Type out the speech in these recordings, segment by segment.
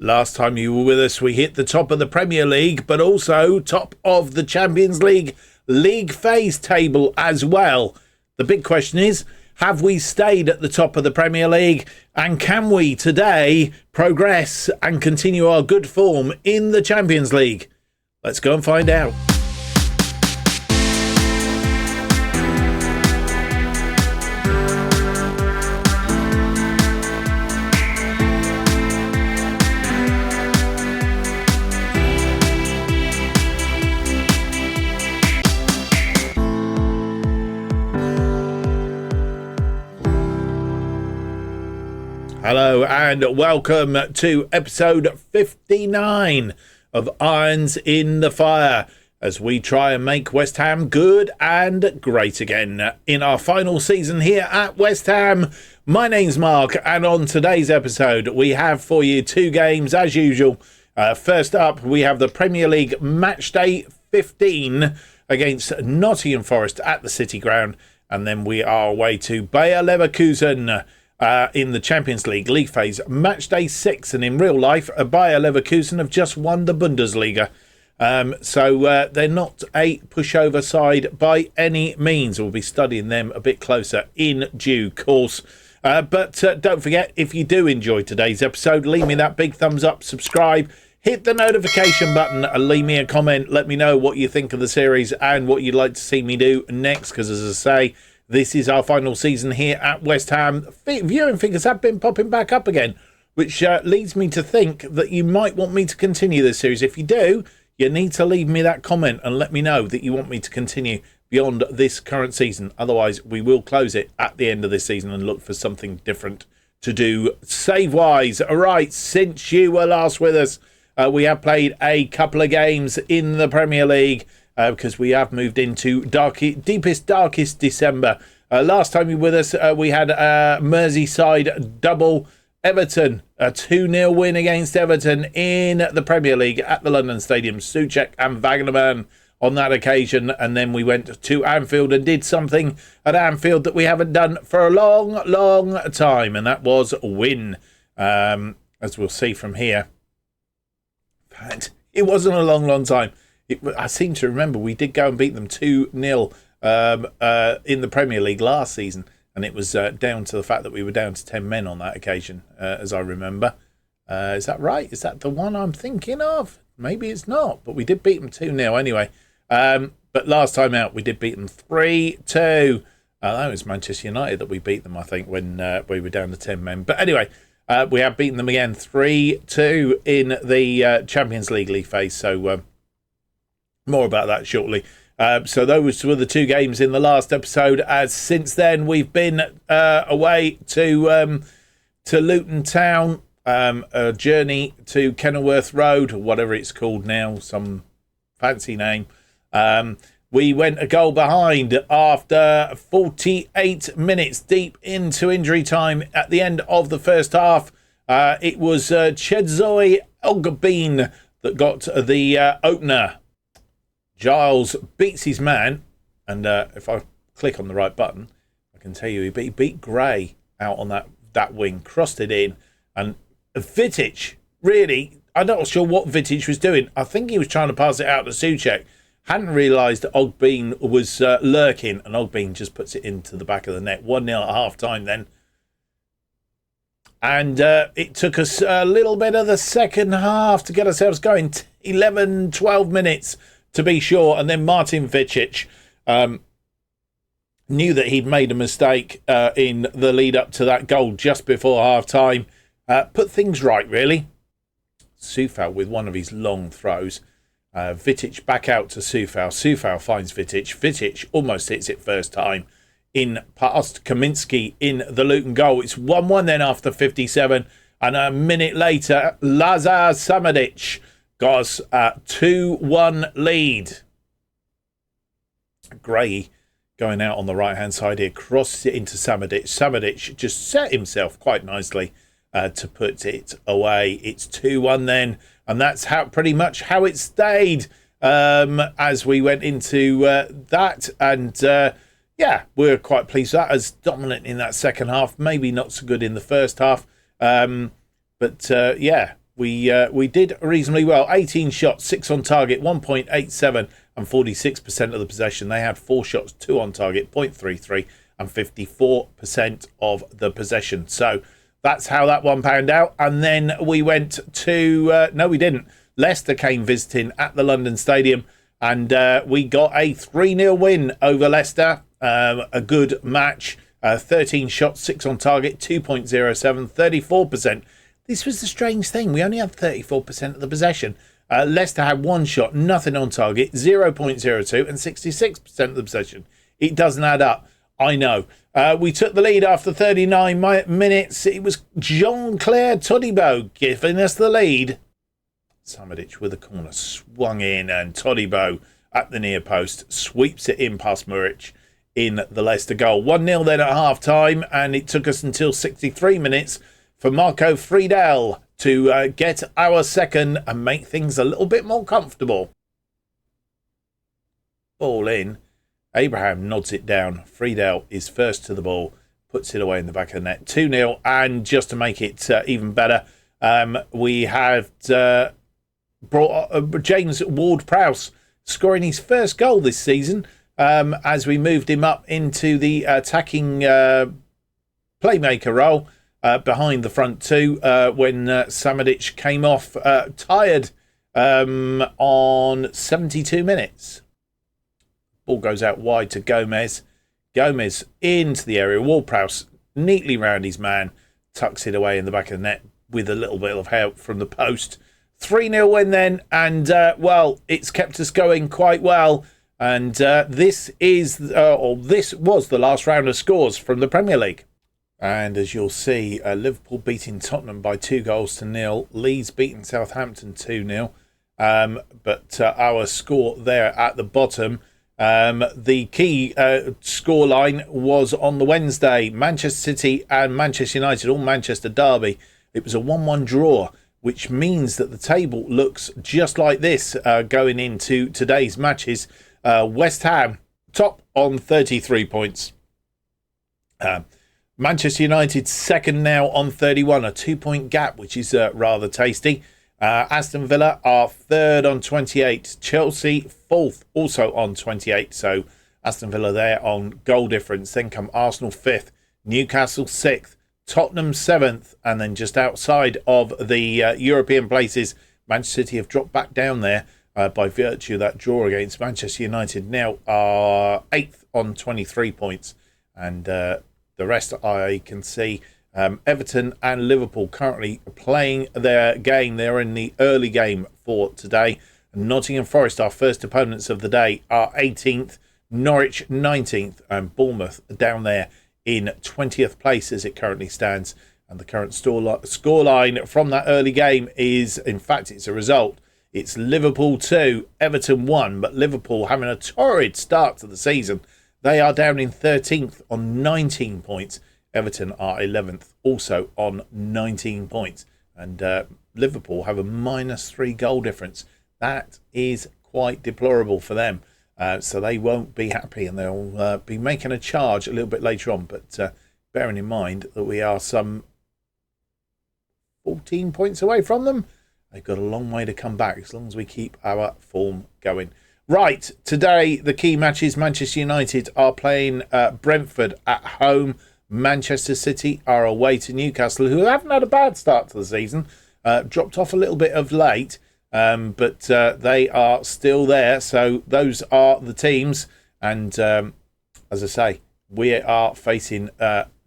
Last time you were with us, we hit the top of the Premier League, but also top of the Champions League league phase table as well. The big question is, have we stayed at the top of the Premier League? And can we today progress and continue our good form in the Champions League? Let's go and find out. Hello and welcome to episode 59 of Irons in the Fire as we try and make West Ham good and great again in our final season here at West Ham. My name's Mark, and on today's episode we have for you two games as usual. First up, we have the Premier League match day 15 against Nottingham Forest at the City Ground, and then we are away to Bayer Leverkusen in the Champions League league phase, match day 6, and in real life, Bayer Leverkusen have just won the Bundesliga. So they're not a pushover side by any means. We'll be studying them a bit closer in due course. But don't forget, if you do enjoy today's episode, leave me that big thumbs up, subscribe, hit the notification button, and leave me a comment. Let me know what you think of the series and what you'd like to see me do next, because as I say, this is our final season here at West Ham. Viewing figures have been popping back up again, which leads me to think that you might want me to continue this series. If you do, you need to leave me that comment and let me know that you want me to continue beyond this current season. Otherwise, we will close it at the end of this season and look for something different to do save-wise. All right, since you were last with us, we have played a couple of games in the Premier League, because we have moved into deepest, darkest December. Last time you were with us, we had a Merseyside double. Everton, a 2-0 win against Everton in the Premier League at the London Stadium. Souček and Wagnerman on that occasion. And then we went to Anfield and did something at Anfield that we haven't done for a long, long time. And that was win, as we'll see from here. But it wasn't a long, long time. I seem to remember we did go and beat them 2-0 in the Premier League last season, and it was down to the fact that we were down to 10 men on that occasion, as I remember. Is that right? Is that the one I'm thinking of? Maybe it's not, but we did beat them 2-0 anyway. But last time out, we did beat them 3-2. That was Manchester United that we beat them, I think, when we were down to 10 men. But anyway, we have beaten them again 3-2 in the Champions League league phase, so more about that shortly. So those were the two games in the last episode. As since then, we've been away to Luton Town, a journey to Kenilworth Road, or whatever it's called now, some fancy name. We went a goal behind after 48 minutes deep into injury time at the end of the first half. It was Chedzoy Ogbene that got the opener. Giles beats his man, and if I click on the right button, I can tell you he beat Gray out on that wing, crossed it in, and Vitic, really, I'm not sure what Vitic was doing. I think he was trying to pass it out to Souček, hadn't realised that Ogbene was lurking, and Ogbene just puts it into the back of the net. 1-0 at half-time then. And it took us a little bit of the second half to get ourselves going, 11, 12 minutes to be sure, and then Martin Vitic knew that he'd made a mistake in the lead up to that goal just before half-time. Put things right, really. Soufal with one of his long throws. Vitic back out to Soufal. Soufal finds Vitic. Vitic almost hits it first time in past Kaminski in the Luton goal. It's 1-1 then after 57, and a minute later, Lazar Samadic got us a 2-1 lead. Gray going out on the right-hand side here, crosses it into Samadic. Samadic just set himself quite nicely to put it away. It's 2-1 then, and that's pretty much how it stayed as we went into that. And yeah, we're quite pleased with that, as dominant in that second half. Maybe not so good in the first half. But yeah, we did reasonably well. 18 shots, 6 on target, 1.87 and 46% of the possession. They had 4 shots, 2 on target, 0.33 and 54% of the possession. So that's how that one panned out. And then we went to... no, we didn't. Leicester came visiting at the London Stadium, and we got a 3-0 win over Leicester. A good match. 13 shots, 6 on target, 2.07, 34%. This was the strange thing. We only had 34% of the possession. Leicester had 1 shot, nothing on target, 0.02 and 66% of the possession. It doesn't add up. I know. We took the lead after 39 minutes. It was Jean-Claire Todibo giving us the lead. Samadic with a corner, swung in, and Todibo at the near post sweeps it in past Muric in the Leicester goal. 1-0 then at half-time, and it took us until 63 minutes for Marco Friedel to get our second and make things a little bit more comfortable. Ball in. Abraham nods it down. Friedel is first to the ball, puts it away in the back of the net. 2-0, and just to make it even better, we have brought James Ward-Prowse scoring his first goal this season as we moved him up into the attacking playmaker role behind the front two when Samadic came off tired on 72 minutes. Ball goes out wide to Gomez. Gomez into the area. Ward-Prowse neatly round his man, tucks it away in the back of the net with a little bit of help from the post. 3-0 win then, and well, it's kept us going quite well. And this was the last round of scores from the Premier League. And as you'll see, Liverpool beating Tottenham by 2-0. Leeds beating Southampton 2-0. But our score there at the bottom, the key scoreline was on the Wednesday. Manchester City and Manchester United, all Manchester derby. It was a 1-1 draw, which means that the table looks just like this going into today's matches. West Ham top on 33 points. Manchester United second now on 31, a 2-point gap, which is rather tasty. Aston Villa are third on 28. Chelsea fourth, also on 28. So Aston Villa there on goal difference. Then come Arsenal fifth, Newcastle sixth, Tottenham seventh, and then just outside of the European places, Manchester City have dropped back down there by virtue of that draw against Manchester United. Now are eighth on 23 points, and the rest I can see. Everton and Liverpool currently playing their game. They're in the early game for today. Nottingham Forest, our first opponents of the day, are 18th, Norwich 19th, and Bournemouth down there in 20th place as it currently stands. And the current scoreline from that early game is, in fact, it's a result. It's Liverpool 2, Everton 1, but Liverpool having a torrid start to the season. They are down in 13th on 19 points. Everton are 11th, also on 19 points. And Liverpool have a -3 goal difference. That is quite deplorable for them. So they won't be happy, and they'll be making a charge a little bit later on. But bearing in mind that we are some 14 points away from them, they've got a long way to come back as long as we keep our form going. Right, today the key matches. Manchester United are playing Brentford at home. Manchester City are away to Newcastle, who haven't had a bad start to the season. Dropped off a little bit of late, but they are still there. So those are the teams. And as I say, we are facing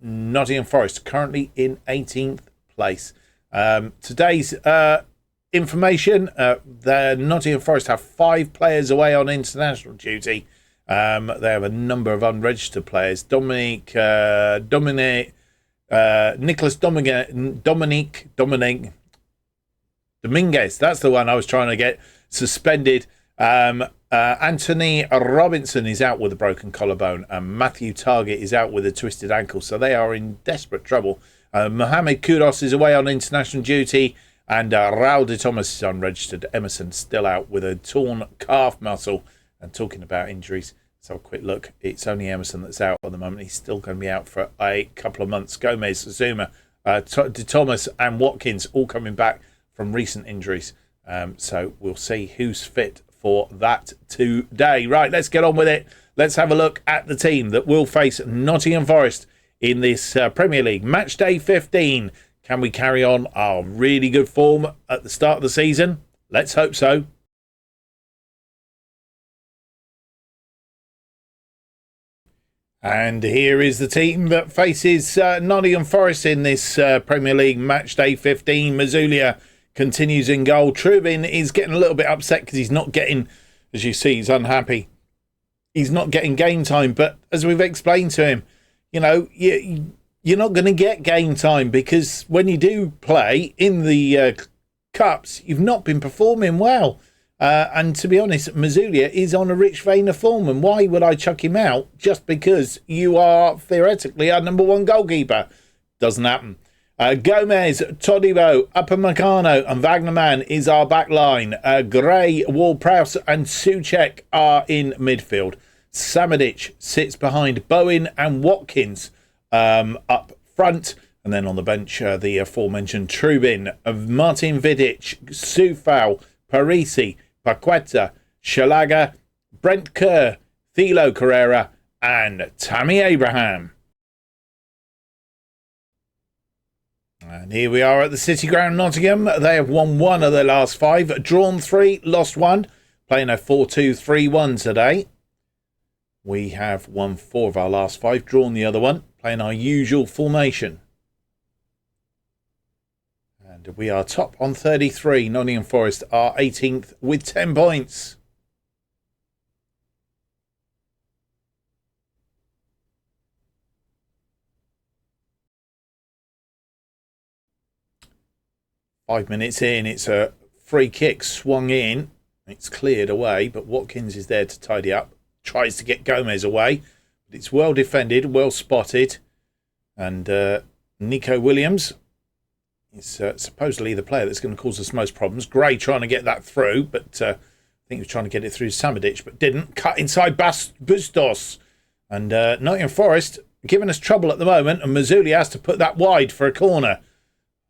Nottingham Forest, currently in 18th place. Today's information, the Nottingham Forest have 5 players away on international duty. They have a number of unregistered players. Nicholas Dominguez, that's the one I was trying to get, suspended. Anthony Robinson is out with a broken collarbone, and Matthew Targett is out with a twisted ankle. So they are in desperate trouble. Mohamed Kudus is away on international duty, and Raul de Thomas is unregistered. Emerson still out with a torn calf muscle. And talking about injuries, let's have a quick look. It's only Emerson that's out at the moment. He's still going to be out for a couple of months. Gomez, Zuma, de Thomas and Watkins all coming back from recent injuries. So we'll see who's fit for that today. Right, let's get on with it. Let's have a look at the team that will face Nottingham Forest in this Premier League. Match day 15. Can we carry on our really good form at the start of the season? Let's hope so. And here is the team that faces Nottingham Forest in this Premier League match day 15. Mazulia continues in goal. Trubin is getting a little bit upset because he's not getting, as you see, he's unhappy. He's not getting game time. But as we've explained to him, you know, you're not going to get game time because when you do play in the Cups, you've not been performing well. And to be honest, Mazulia is on a rich vein of form. And why would I chuck him out just because you are theoretically our number one goalkeeper? Doesn't happen. Gomez, Todibo, Upamecano and Wagnerman is our back line. Gray, Ward-Prowse and Souček are in midfield. Samadic sits behind Bowen and Watkins up front. And then on the bench, the aforementioned Trubin, Martin Vidic, Soufal, Parisi, Paqueta, Shalaga, Brent Kerr, Thilo Carrera and Tammy Abraham. And here we are at the City Ground, Nottingham. They have won 1 of their last 5, drawn 3, lost 1, playing a 4-2-3-1 today. We have won 4 of our last 5, drawn the other one, playing our usual formation. And we are top on 33. Nottingham Forest are 18th with 10 points. Five minutes in, it's a free kick swung in. It's cleared away, but Watkins is there to tidy up. Tries to get Gomez away, but it's well defended, well spotted. And Nico Williams is supposedly the player that's going to cause us most problems. Gray trying to get that through, but I think he was trying to get it through Samadic, but didn't. Cut inside Bustos. And Nottingham Forest giving us trouble at the moment, and Mazulia has to put that wide for a corner.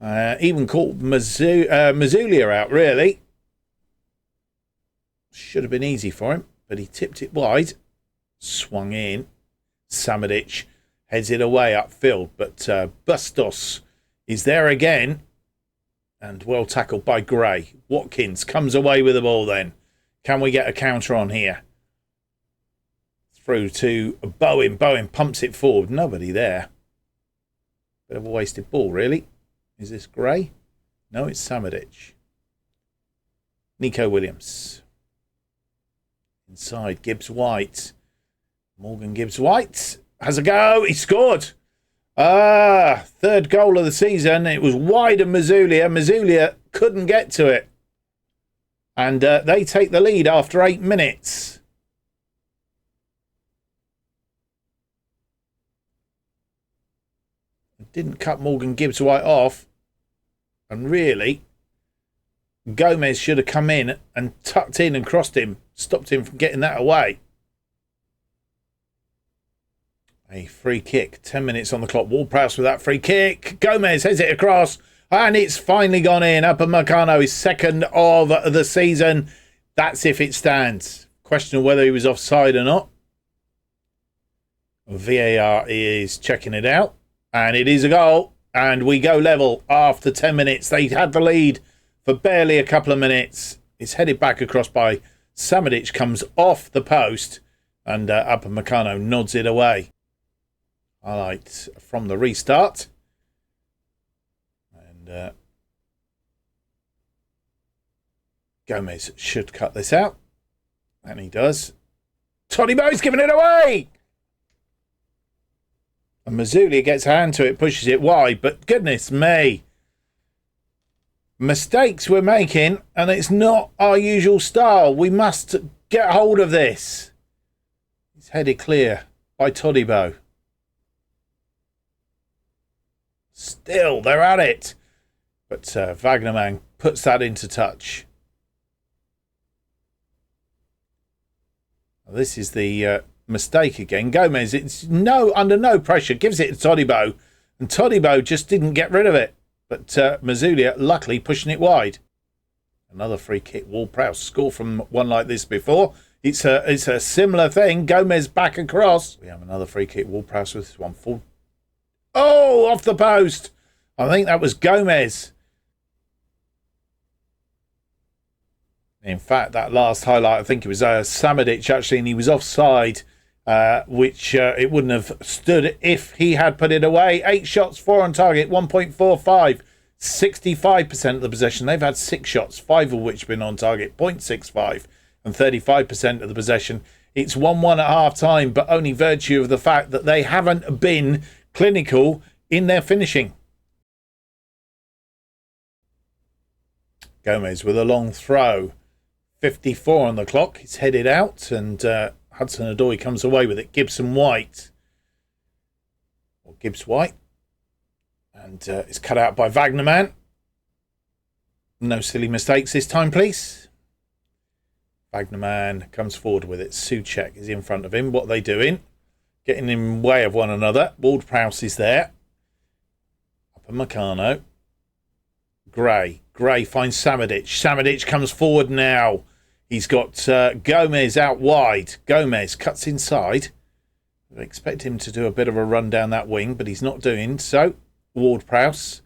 Even caught Mazulia out, really. Should have been easy for him, but he tipped it wide. Swung in. Samadic heads it away upfield, but Bustos is there again. And well tackled by Gray. Watkins comes away with the ball then. Can we get a counter on here? Through to Bowen. Bowen pumps it forward. Nobody there. Bit of a wasted ball, really. Is this Gray? No, it's Samadic. Nico Williams. Inside, Gibbs-White. Morgan Gibbs-White has a go. He scored. Third goal of the season. It was wide of Mazulia. Mazulia couldn't get to it. And they take the lead after 8 minutes. Didn't cut Morgan Gibbs-White off. And really, Gomez should have come in and tucked in and crossed him. Stopped him from getting that away. A free kick. 10 minutes on the clock. Ward-Prowse with that free kick. Gomez heads it across. And it's finally gone in. Upamecano is second of the season. That's if it stands. Question of whether he was offside or not. VAR is checking it out. And it is a goal. And we go level after 10 minutes. They had the lead for barely a couple of minutes. It's headed back across by Samadic. Comes off the post. And Upamecano nods it away. Highlight from the restart. And Gomez should cut this out. And he does. Todibo's giving it away! And Mazulia gets a hand to it, pushes it wide. But goodness me. Mistakes we're making, and it's not our usual style. We must get hold of this. It's headed clear by Todibo. Still, they're at it. But Wagnerman puts that into touch. This is the mistake again. Gomez, it's under no pressure, gives it to Todibo. And Todibo just didn't get rid of it. but Mazulia luckily pushing it wide. Another free kick. Ward-Prowse scored from one like this before. It's a similar thing. Gomez back across. We have another free kick. Ward-Prowse with this one. Full. Oh, off the post. I think that was Gomez. In fact, that last highlight, I think it was Samadic actually, and he was offside, which it wouldn't have stood if he had put it away. 8 shots, 4 on target, 1.45. 65% of the possession. They've had 6 shots, 5 of which have been on target, 0.65. And 35% of the possession. It's 1-1 at half-time, but only virtue of the fact that they haven't been clinical in their finishing. Gomez with a long throw. 54 on the clock. It's headed out, and Hudson-Odoi comes away with it. Gibson-White. Or Gibbs-White. And it's cut out by Wagnerman. No silly mistakes this time, please. Wagnerman comes forward with it. Souček is in front of him. What are they doing? Getting in the way of one another. Ward-Prowse is there. Upper Meccano. Gray. Gray finds Samadic. Samadic comes forward now. He's got Gomez out wide. Gomez cuts inside. I expect him to do a bit of a run down that wing, but he's not doing so. Ward-Prowse.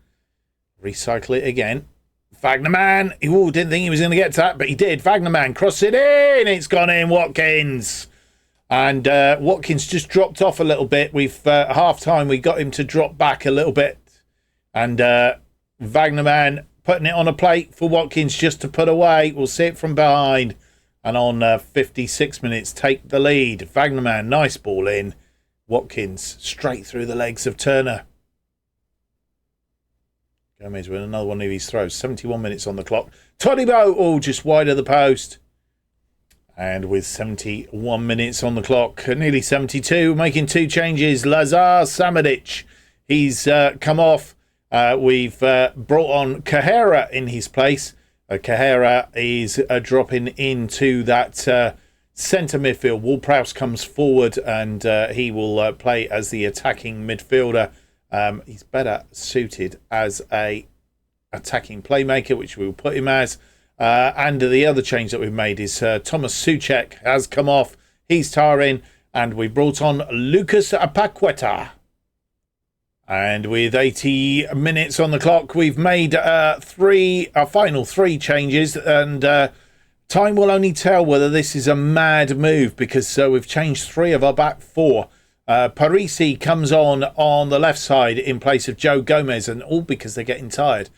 Recycle it again. Wagnerman. Didn't think he was going to get to that, but he did. Wagnerman cross it in. It's gone in. Watkins. And Watkins just dropped off a little bit. We've half-time, we got him to drop back a little bit. And Wagnerman putting it on a plate for Watkins just to put away. We'll see it from behind. And on 56 minutes, take the lead. Wagnerman, nice ball in. Watkins straight through the legs of Turner. Gomez with another one of his throws. 71 minutes on the clock. Todibo, just wide of the post. And with 71 minutes on the clock, nearly 72, making 2 changes. Lazar Samadic, he's come off. We've brought on Kahera in his place. Kahera is dropping into that centre midfield. Ward-Prowse comes forward, and he will play as the attacking midfielder. He's better suited as a attacking playmaker, which we will put him as. And the other change that we've made is Thomas Souček has come off. He's tiring. And we brought on Lucas Paqueta. And with 80 minutes on the clock, we've made our final 3 changes. And time will only tell whether this is a mad move, because we've changed 3 of our back 4. Parisi comes on the left side in place of Joe Gomez, and all because they're getting tired.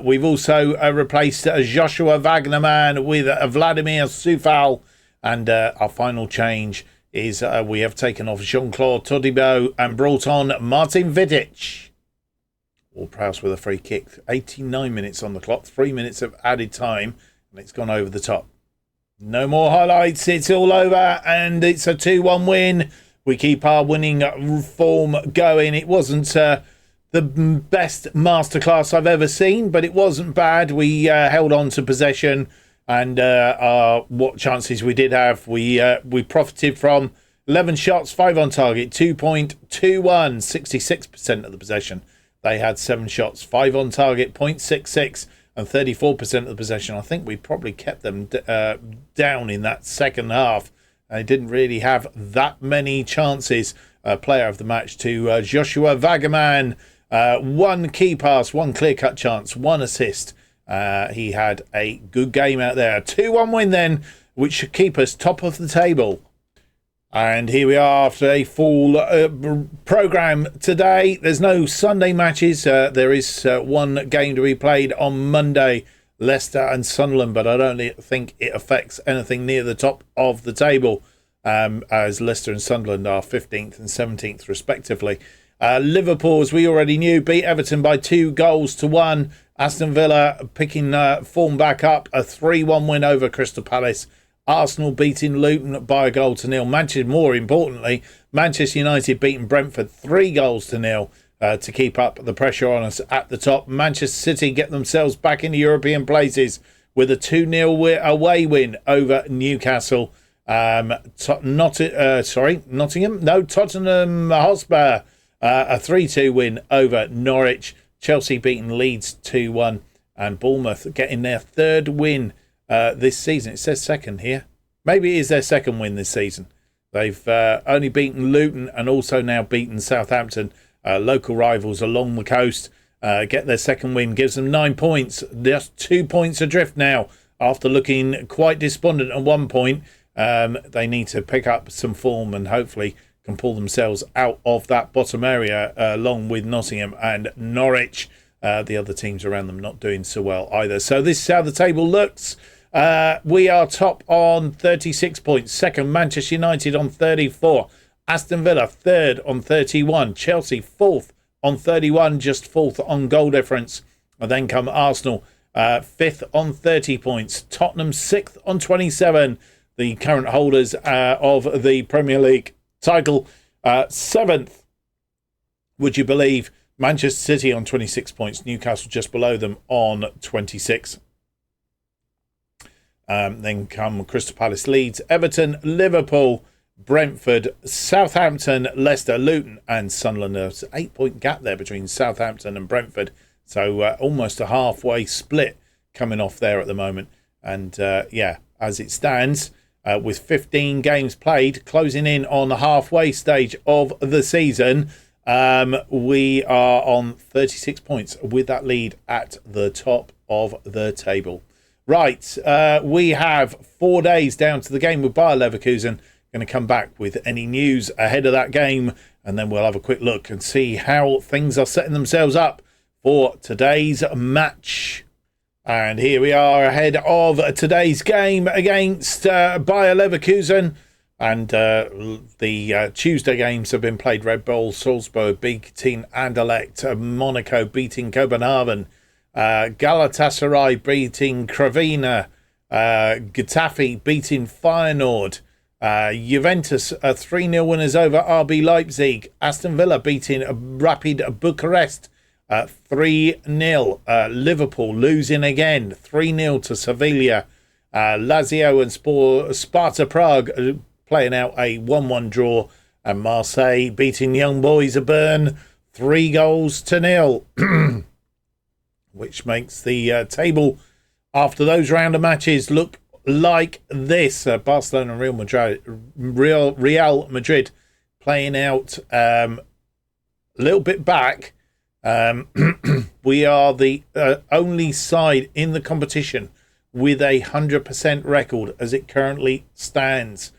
We've also replaced Joshua Wagnerman with Vladimir Soufal, and our final change is we have taken off Jean-Claude Todibo and brought on Martin Vidic. Ward-Prowse with a free kick. 89 minutes on the clock, 3 minutes of added time, and it's gone over the top. No more highlights, it's all over, and it's a 2-1 win. We keep our winning form going. It wasn't the best masterclass I've ever seen, but it wasn't bad. We held on to possession, and what chances we did have, we profited from. 11 shots, 5 on target, 2.21, 66% of the possession. They had 7 shots, 5 on target, 0.66, and 34% of the possession. I think we probably kept them down in that second half. They didn't really have that many chances. Player of the match to Joshua Wagnerman. 1 key pass, 1 clear-cut chance, 1 assist. He had a good game out there. A 2-1 win then, which should keep us top of the table. And here we are after a full programme today. There's no Sunday matches. There is 1 game to be played on Monday. Leicester and Sunderland, but I don't think it affects anything near the top of the table, as Leicester and Sunderland are 15th and 17th respectively. Liverpool, as we already knew, beat Everton by 2-1. Aston Villa picking form back up, a 3-1 win over Crystal Palace. Arsenal beating Luton by 1-0. More importantly, Manchester United beating Brentford 3-0. To keep up the pressure on us at the top. Manchester City get themselves back in the European places with a 2-0 away win over Newcastle. Tottenham Hotspur, a 3-2 win over Norwich. Chelsea beating Leeds 2-1. And Bournemouth getting their third win this season. It says second here. Maybe it is their second win this season. They've only beaten Luton and also now beaten Southampton, local rivals along the coast. Get their second win, gives them 9 points. Just 2 points adrift now after looking quite despondent at one point. They need to pick up some form and hopefully can pull themselves out of that bottom area along with Nottingham and Norwich. The other teams around them not doing so well either. So this is how the table looks. We are top on 36 points. Second, Manchester United on 34. Aston Villa third on 31. Chelsea fourth on 31, just fourth on goal difference. And then come Arsenal, fifth on 30 points. Tottenham sixth on 27. The current holders of the Premier League title. Seventh, would you believe, Manchester City on 26 points. Newcastle just below them on 26. Then come Crystal Palace, Leeds, Everton, Liverpool, Brentford, Southampton, Leicester, Luton and Sunderland. There's an 8-point gap there between Southampton and Brentford. So almost a halfway split coming off there at the moment. And as it stands, with 15 games played, closing in on the halfway stage of the season, we are on 36 points with that lead at the top of the table. Right, we have 4 days down to the game with Bayer Leverkusen. Going to come back with any news ahead of that game, and then we'll have a quick look and see how things are setting themselves up for today's match. And here we are ahead of today's game against Bayer Leverkusen. And the Tuesday games have been played. Red Bull Salzburg beating Anderlecht, Monaco beating Copenhagen, Galatasaray beating Crevena, Getafe beating Feyenoord, Juventus 3-0 winners over RB Leipzig, Aston Villa beating Rapid Bucharest 3-0, Liverpool losing again 3-0 to Sevilla, Lazio and Sparta Prague playing out a 1-1 draw, and Marseille beating Young Boys of Bern 3-0, which makes the table after those round of matches look like this. Barcelona and Real Madrid playing out a little bit back. We are the only side in the competition with a 100% record as it currently stands.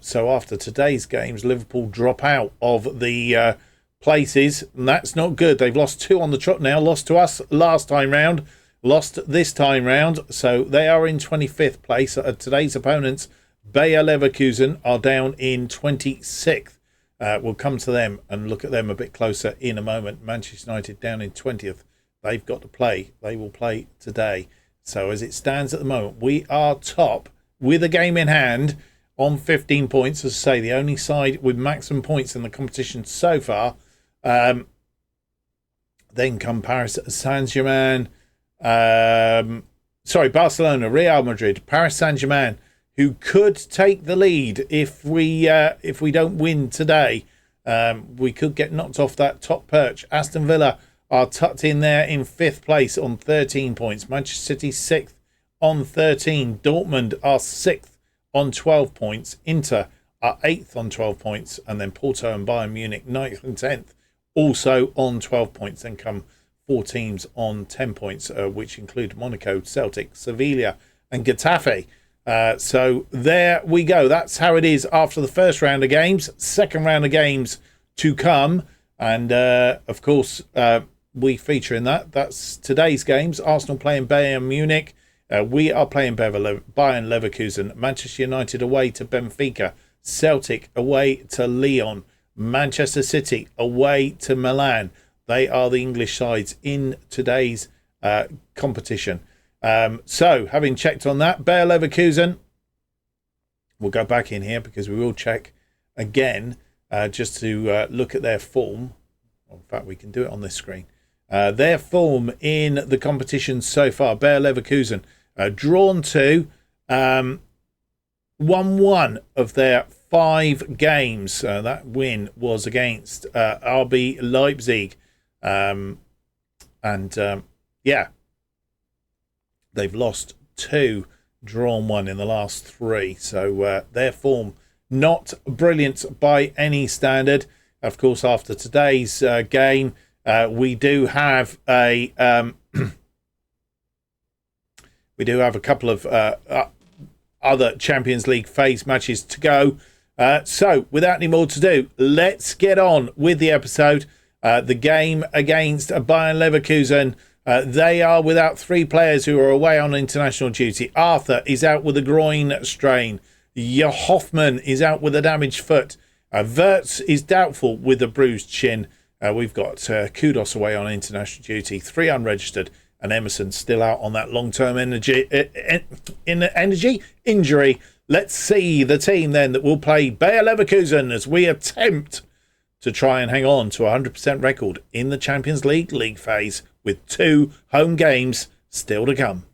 So after today's games, Liverpool drop out of the places, and that's not good. They've lost 2 on the trot now, lost to us last time round, lost this time round, so they are in 25th place. Today's opponents, Bayer Leverkusen, are down in 26th. We'll come to them and look at them a bit closer in a moment. Manchester United down in 20th. They've got to play. They will play today. So as it stands at the moment, we are top with a game in hand on 15 points. As I say, the only side with maximum points in the competition so far. Then come Paris Saint-Germain. Barcelona, Real Madrid, Paris Saint-Germain, who could take the lead if we don't win today. We could get knocked off that top perch. Aston Villa are tucked in there in 5th place on 13 points. Manchester City 6th on 13. Dortmund are 6th on 12 points. Inter are 8th on 12 points. And then Porto and Bayern Munich 9th and 10th also on 12 points. Then come 4 teams on 10 points, which include Monaco, Celtic, Sevilla and Getafe. So there we go. That's how it is after the first round of games. Second round of games to come. And, of course, we feature in that. That's today's games. Arsenal playing Bayern Munich. We are playing Bayern Leverkusen. Manchester United away to Benfica. Celtic away to Lyon. Manchester City away to Milan. They are the English sides in today's competition. So, having checked on that, Bayer Leverkusen, we'll go back in here because we will check again just to look at their form. In fact, we can do it on this screen. Their form in the competition so far. Bayer Leverkusen drawn to 1-1 of their 5 games. That win was against RB Leipzig. And, yeah, they've lost 2, drawn 1 in the last 3. So their form not brilliant by any standard. Of course, after today's game, we do have a couple of other Champions League phase matches to go. So, without any more to do, let's get on with the episode. The game against Bayer Leverkusen. They are without 3 players who are away on international duty. Arthur is out with a groin strain. Hoffman is out with a damaged foot. Wirtz is doubtful with a bruised shin. We've got Kudos away on international duty. 3 unregistered. And Emerson still out on that long-term injury. Let's see the team then that will play Bayer Leverkusen as we attempt to try and hang on to a 100% record in the Champions League phase with 2 home games still to come.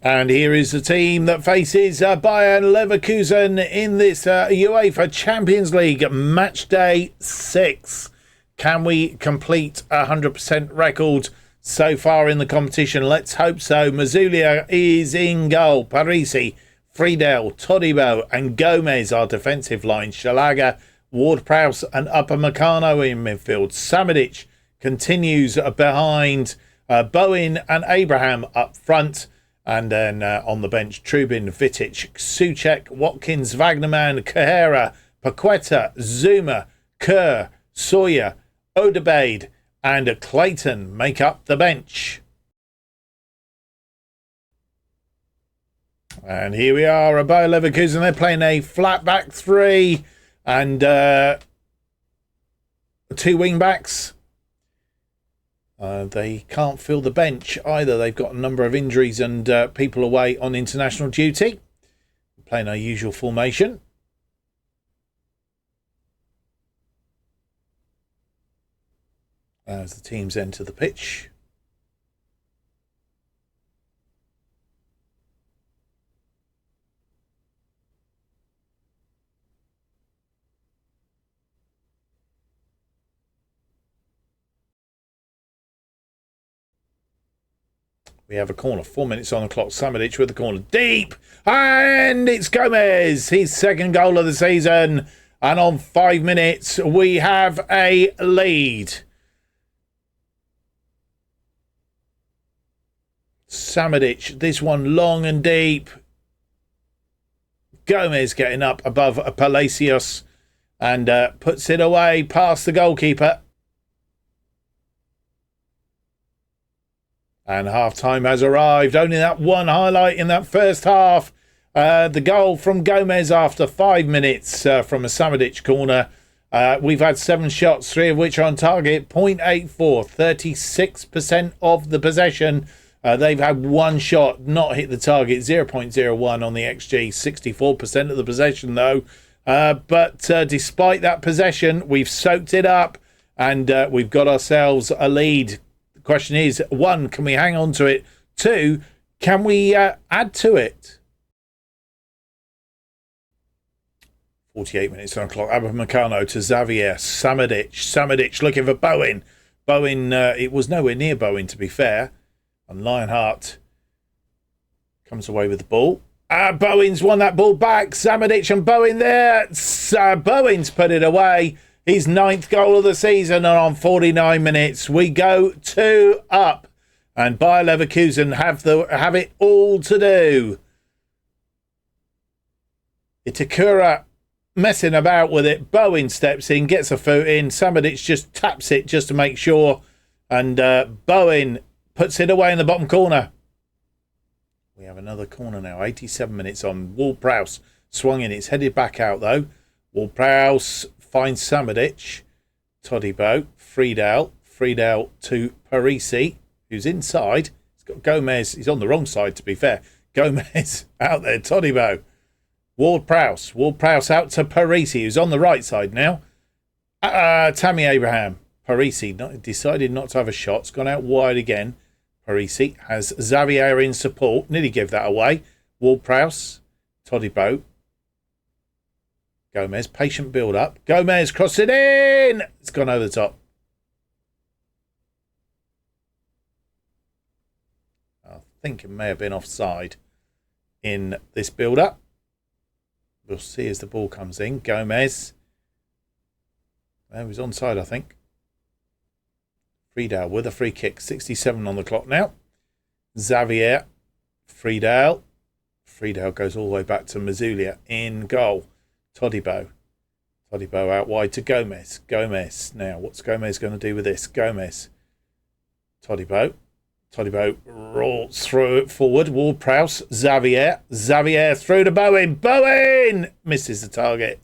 And here is the team that faces Bayer Leverkusen in this UEFA Champions League match day 6. Can we complete a 100% record so far in the competition? Let's hope so. Mazzuglia is in goal. Parisi, Friedel, Todibo and Gomez are defensive line. Shalaga, Ward-Prowse and Upamecano in midfield. Samadic continues behind Bowen and Abraham up front. And then on the bench, Trubin, Vitic, Souček, Watkins, Wagnerman, Kahera, Paqueta, Zuma, Kerr, Sawyer, Odebeid and Clayton make up the bench. And here we are, Bayer Leverkusen. They're playing a flat back 3 and 2 wing backs. They can't fill the bench either. They've got a number of injuries and people away on international duty. We're playing our usual formation. As the teams enter the pitch. We have a corner, 4 minutes on the clock. Samadic with the corner deep, and it's Gomez, his 2nd goal of the season. And on 5 minutes, we have a lead. Samadic, this one long and deep. Gomez getting up above Palacios and puts it away past the goalkeeper. And half-time has arrived. Only that one highlight in that first half. The goal from Gomez after 5 minutes from a Samadic corner. We've had 7 shots, 3 of which are on target. 0.84, 36% of the possession. They've had 1 shot, not hit the target. 0.01 on the XG. 64% of the possession, though. But despite that possession, we've soaked it up. And we've got ourselves a lead. Question is, 1, can we hang on to it? 2, can we add to it? 48 minutes on the clock. Upamecano to Xavier. Samadic looking for Bowen. Bowen, it was nowhere near Bowen, to be fair. And Lionheart comes away with the ball. Bowen's won that ball back. Samadic and Bowen there. Bowen's put it away. His 9th goal of the season, and on 49 minutes, we go 2 up. And Bayer Leverkusen have it all to do. Itakura messing about with it. Bowen steps in, gets a foot in. Samadic just taps it just to make sure. And Bowen puts it away in the bottom corner. We have another corner now. 87 minutes on. Ward-Prowse swung in. It's headed back out, though. Ward-Prowse finds Samadic, Todibo, Friedel to Parisi, who's inside. He's got Gomez. He's on the wrong side, to be fair. Gomez out there. Todibo. Ward-Prowse out to Parisi, who's on the right side now. Tammy Abraham. Parisi decided not to have a shot. It's gone out wide again. Parisi has Xavier in support. Nearly gave that away. Ward-Prowse. Todibo. Gomez, patient build-up. Gomez, cross it in! It's gone over the top. I think it may have been offside in this build-up. We'll see as the ball comes in. Gomez. He was onside, I think. Friedel with a free kick. 67 on the clock now. Xavier. Friedel. Friedel goes all the way back to Mazulia in goal. Todibo. Todibo out wide to Gomez. Gomez. Now, what's Gomez going to do with this? Gomez. Todibo. Todibo rolls through it forward. Ward-Prowse. Xavier. Xavier through to Bowen. Bowen! Misses the target.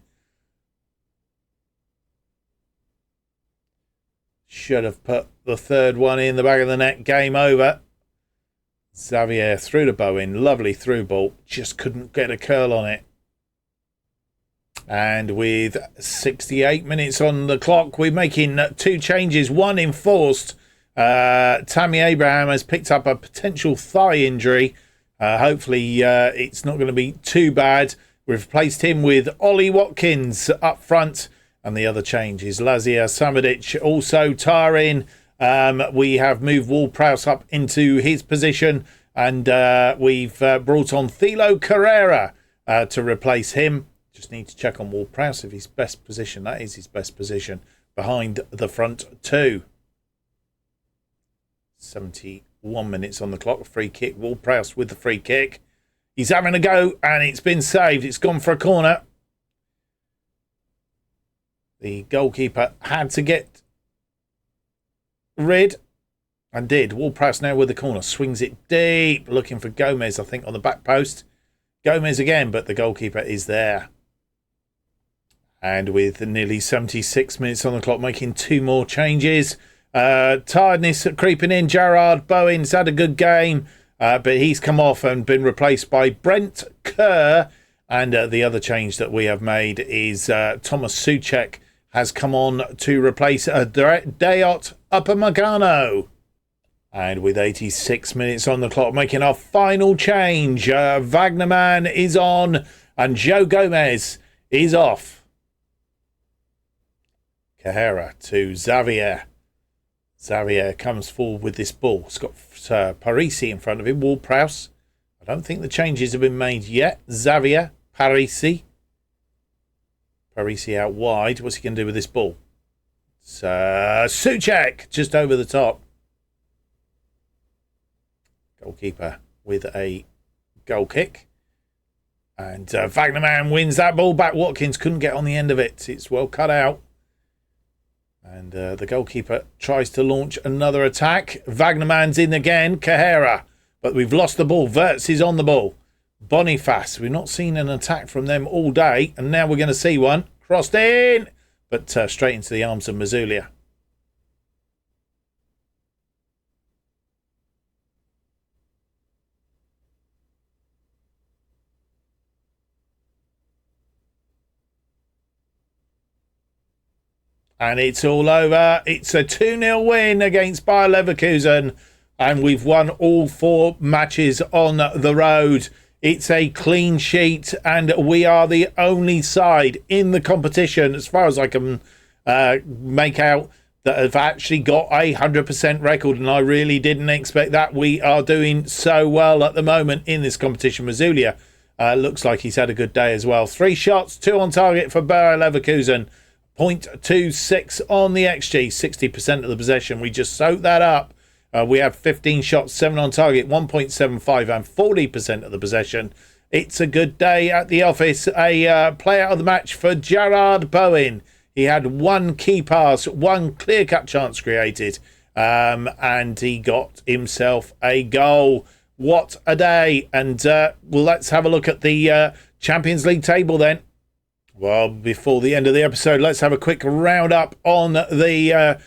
Should have put the third one in the back of the net. Game over. Xavier through to Bowen. Lovely through ball. Just couldn't get a curl on it. And with 68 minutes on the clock, we're making 2 changes. One enforced. Tammy Abraham has picked up a potential thigh injury. Hopefully it's not going to be too bad. We've replaced him with Ollie Watkins up front. And the other change is Lazia Samadic also tiring. We have moved Ward-Prowse up into his position. And we've brought on Thilo Carrera to replace him. Just need to check on Ward-Prowse if his best position. That is his best position behind the front two. 71 minutes on the clock. Free kick. Ward-Prowse with the free kick. He's having a go and it's been saved. It's gone for a corner. The goalkeeper had to get rid and did. Ward-Prowse now with the corner. Swings it deep. Looking for Gomez, I think, on the back post. Gomez again, but the goalkeeper is there. And with nearly 76 minutes on the clock, making 2 more changes. Tiredness creeping in. Gerard Bowen's had a good game, but he's come off and been replaced by Brent Kerr. And the other change that we have made is Thomas Souček has come on to replace Dayot Upamecano. And with 86 minutes on the clock, making our final change, Wagnerman is on and Joe Gomez is off. Carrera to Xavier. Xavier comes forward with this ball. It's got Parisi in front of him. Ward-Prowse. I don't think the changes have been made yet. Xavier, Parisi. Parisi out wide. What's he going to do with this ball? It's Souček just over the top. Goalkeeper with a goal kick. And Wagnerman wins that ball back. Watkins couldn't get on the end of it. It's well cut out. And the goalkeeper tries to launch another attack. Wagnerman's in again. Carrera. But we've lost the ball. Wirtz is on the ball. Boniface. We've not seen an attack from them all day. And now we're going to see one. Crossed in. But straight into the arms of Mazulia. And it's all over. It's a 2-0 win against Bayer Leverkusen. And we've won all 4 matches on the road. It's a clean sheet. And we are the only side in the competition, as far as I can make out, that have actually got a 100% record. And I really didn't expect that. We are doing so well at the moment in this competition. Mazulia looks like he's had a good day as well. 3 shots, 2 on target for Bayer Leverkusen. 0.26 on the XG, 60% of the possession. We just soaked that up. We have 15 shots, 7 on target, 1.75 and 40% of the possession. It's a good day at the office. A player of the match for Gerard Bowen. He had 1 key pass, 1 clear-cut chance created, and he got himself a goal. What a day. And well, let's have a look at the Champions League table then. Well, before the end of the episode, let's have a quick roundup on the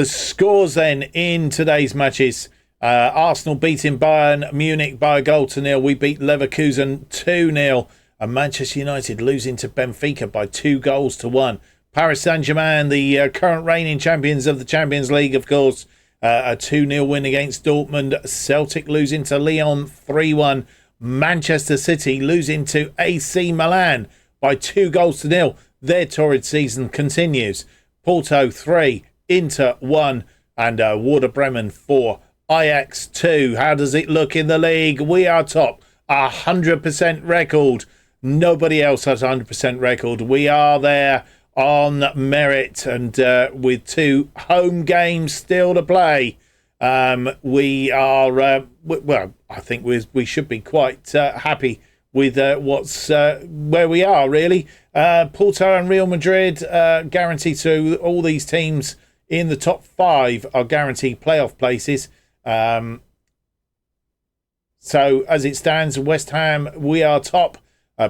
scores then in today's matches. Arsenal beating Bayern Munich by a goal to 0. We beat Leverkusen 2-0. And Manchester United losing to Benfica by 2 goals to 1. Paris Saint-Germain, the current reigning champions of the Champions League, of course, a 2-0 win against Dortmund. Celtic losing to Lyon 3-1. Manchester City losing to AC Milan by 2-0. Their torrid season continues. Porto 3, Inter 1, and Werder Bremen 4, Ajax 2. How does it look in the league? We are top, 100% record. Nobody else has 100% record. We are there on merit, and with 2 home games still to play. We are, well, I think we should be quite happy with what's where we are, really. Porto and Real Madrid guaranteed, so all these teams in the top 5 are guaranteed playoff places. So as it stands, West Ham, we are top.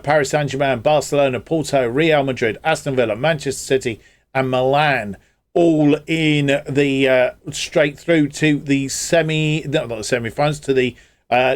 Paris Saint-Germain, Barcelona, Porto, Real Madrid, Aston Villa, Manchester City and Milan, all in the straight through to the not the semi-finals, to the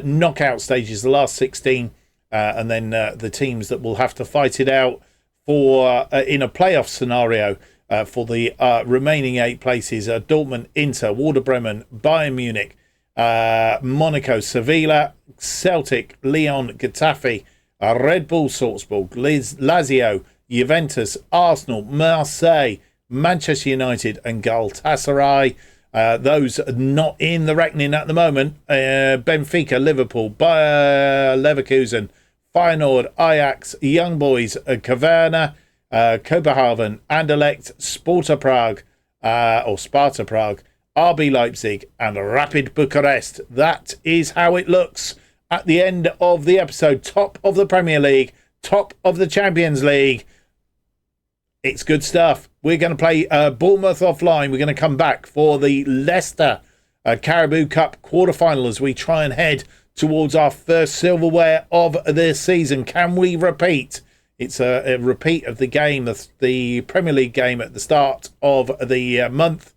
knockout stages, the last 16, and then the teams that will have to fight it out for in a playoff scenario for the remaining 8 places: Dortmund, Inter, Werder Bremen, Bayern Munich, Monaco, Sevilla, Celtic, Lyon, Getafe, Red Bull Salzburg, Lazio, Juventus, Arsenal, Marseille, Manchester United and Galatasaray. Those not in the reckoning at the moment. Benfica, Liverpool, Bayer Leverkusen, Feyenoord, Ajax, Young Boys, Caverna, Copenhagen, Anderlecht, Sparta Prague, RB Leipzig and Rapid Bucharest. That is how it looks at the end of the episode. Top of the Premier League, top of the Champions League. It's good stuff. We're going to play Bournemouth offline. We're going to come back for the Leicester Carabao Cup quarter-final as we try and head towards our first silverware of the season. Can we repeat? It's a repeat of the game, the Premier League game at the start of the month.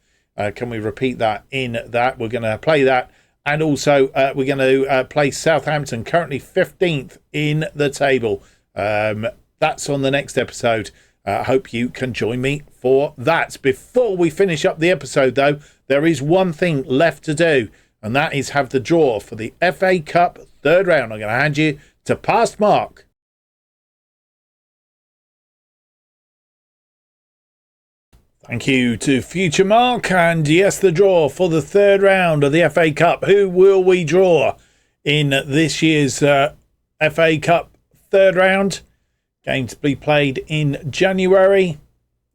Can we repeat that in that? We're going to play that. And also, we're going to play Southampton, currently 15th in the table. That's on the next episode. I hope you can join me for that. Before we finish up the episode, though, there is one thing left to do, and that is have the draw for the FA Cup third round. I'm going to hand you to past Mark. Thank you to future Mark. And yes, the draw for the third round of the FA Cup. Who will we draw in this year's FA Cup third round? Game to be played in January.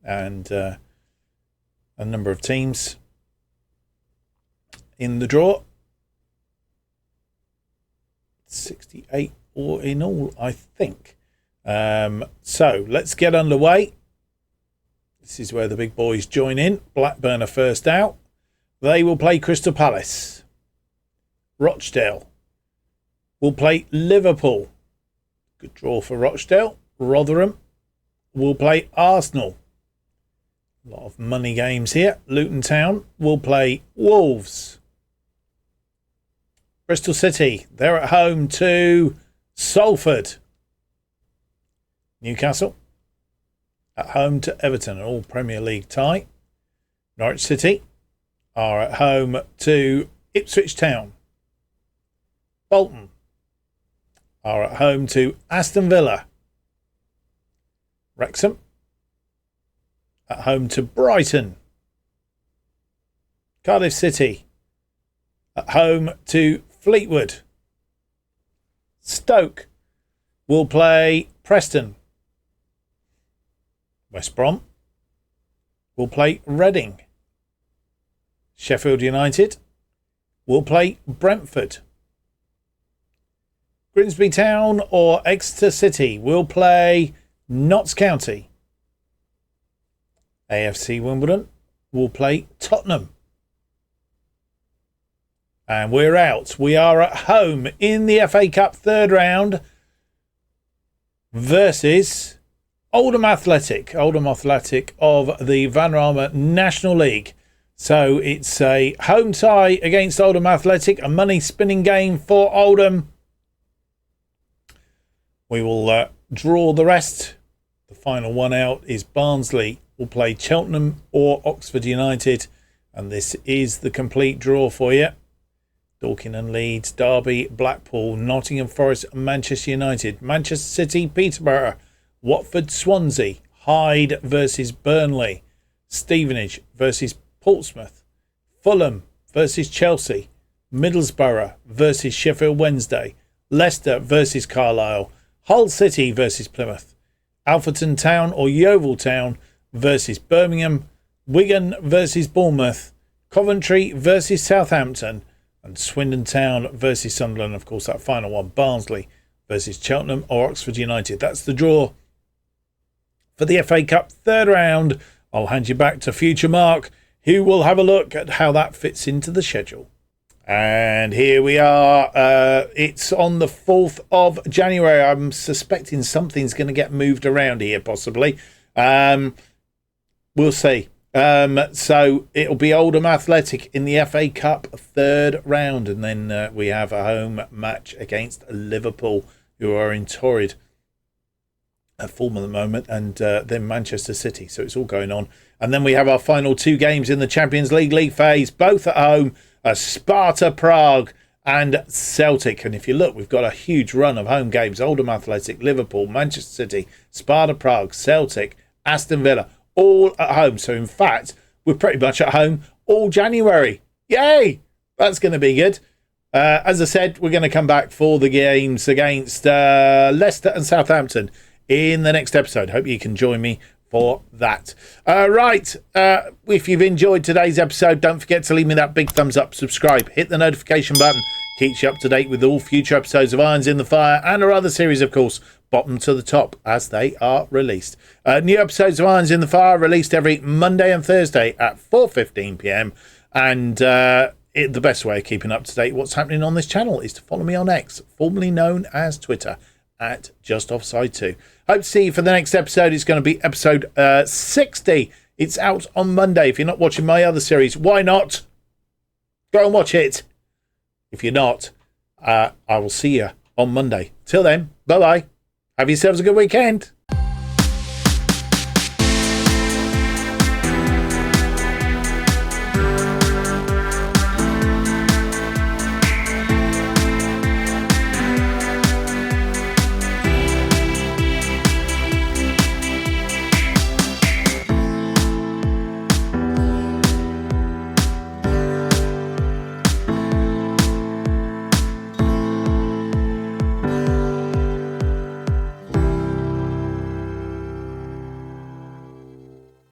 And a number of teams in the draw. 68 or in all, I think. So let's get underway. This is where the big boys join in. Blackburn are first out. They will play Crystal Palace. Rochdale will play Liverpool. Good draw for Rochdale. Rotherham will play Arsenal. A lot of money games here. Luton Town will play Wolves. Bristol City, they're at home to Salford. Newcastle at home to Everton, an all Premier League tie. Norwich City are at home to Ipswich Town. Bolton are at home to Aston Villa. Wrexham at home to Brighton. Cardiff City at home to Fleetwood. Stoke will play Preston. West Brom will play Reading. Sheffield United will play Brentford. Grimsby Town or Exeter City will play Notts County. AFC Wimbledon will play Tottenham. And we're out. We are at home in the FA Cup third round versus Oldham Athletic. Oldham Athletic of the Vanarama National League. So it's a home tie against Oldham Athletic. A money spinning game for Oldham. We will draw the rest. The final one out is Barnsley will play Cheltenham or Oxford United. And this is the complete draw for you. Dorking and Leeds, Derby, Blackpool, Nottingham Forest, Manchester United, Manchester City, Peterborough Watford Swansea, Hyde versus Burnley, Stevenage versus Portsmouth, Fulham versus Chelsea, Middlesbrough versus Sheffield Wednesday, Leicester versus Carlisle, Hull City versus Plymouth, Alfreton Town or Yeovil Town versus Birmingham, Wigan versus Bournemouth, Coventry versus Southampton, and Swindon Town versus Sunderland. Of course, that final one, Barnsley versus Cheltenham or Oxford United. That's the draw for the FA Cup third round. I'll hand you back to future Mark, who will have a look at how that fits into the schedule. And here we are. It's on the 4th of January. I'm suspecting something's going to get moved around here, possibly. We'll see. So it'll be Oldham Athletic in the FA Cup third round. And then we have a home match against Liverpool, who are in torrid form at the moment, and then Manchester City. So it's all going on. And then we have our final two games in the Champions League phase, both at home. Sparta Prague and Celtic. And if you look, we've got a huge run of home games. Oldham Athletic, Liverpool, Manchester City, Sparta Prague, Celtic, Aston Villa, all at home. So in fact, we're pretty much at home all January. Yay! That's going to be good. As I said, we're going to come back for the games against Leicester and Southampton in the next episode. Hope you can join me for that. Right. If you've enjoyed today's episode, don't forget to leave me that big thumbs up, subscribe, hit the notification button, keeps you up to date with all future episodes of Irons in the Fire and our other series, of course, bottom to the top as they are released. New episodes of Irons in the Fire are released every Monday and Thursday at 4:15 p.m. And the best way of keeping up to date what's happening on this channel is to follow me on X, formerly known as Twitter, at JustOffside2. Hope to see you for the next episode. It's going to be episode 60. It's out on Monday. If you're not watching my other series, why not? Go and watch it. If you're not, I will see you on Monday. Till then, bye-bye. Have yourselves a good weekend.